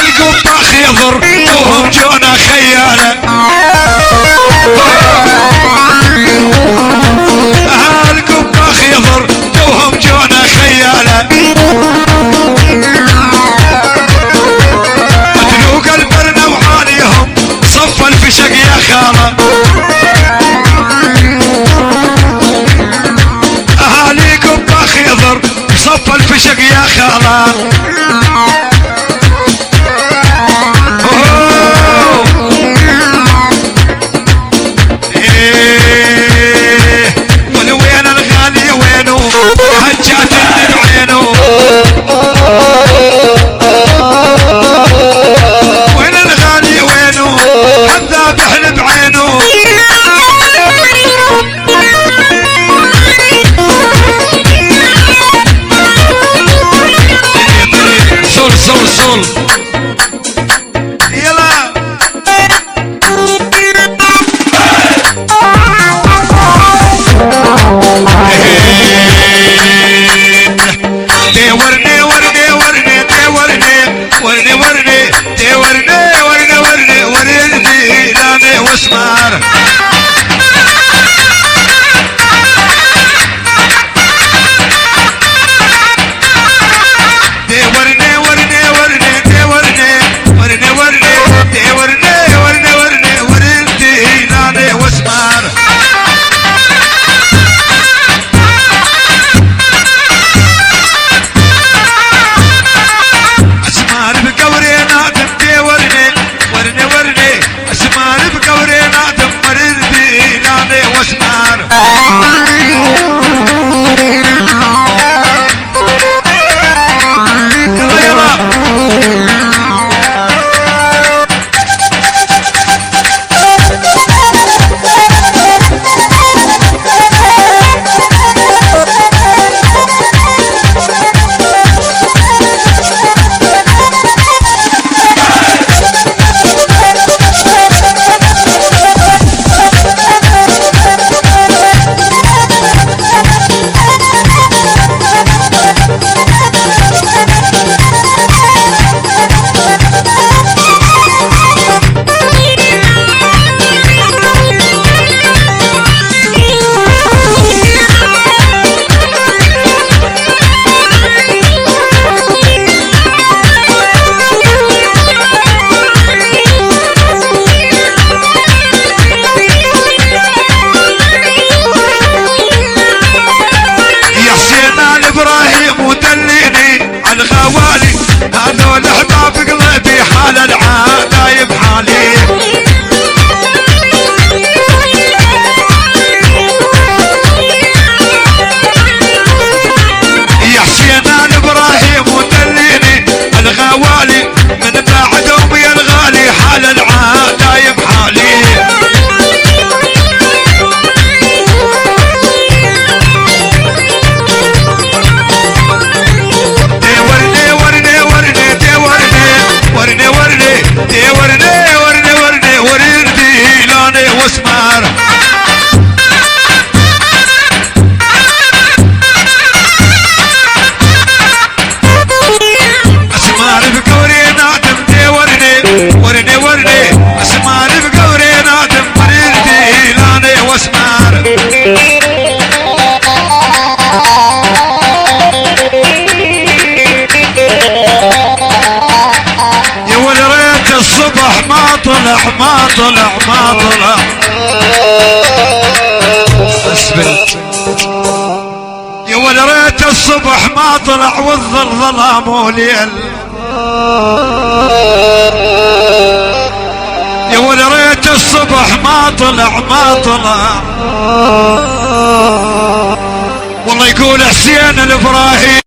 القبة خيضر وهم جونا خيالة، القبة خيضر وهم جونا خيالة، مدلوق البرنة وعاليهم صف الفشق يا خالة، اهالي قبة خيضر صف الفشق يا خالة. وين الغالي وينو الذابح بعينه، صول صول صول يلا ورني ورني ورني ورني ورني ورني ورني ورني ورني لاني واسمار، ورني ورني ورني ورني ورني ورني ورني ورني ورني ورني لاني واسمار، هذول احباب قلبي حال العايب حالي، يا حسين الابراهيم ودليني الغوالي من بعدهم يا الغالي حال العايب حالي، ورني ورني ورني ورني ورني لاني واسمار، اسمار بقوري نادم دي ورني ورني ورني اسمار بقوري نادم ورني لاني واسمار، الصبح ما طلع ما طلع ما طلع اثبت يا ولد ريت الصبح ما طلع والظل ظلام وليل، يا ولد ريت الصبح ما طلع ما طلع، والله يقول حسين الابراهيم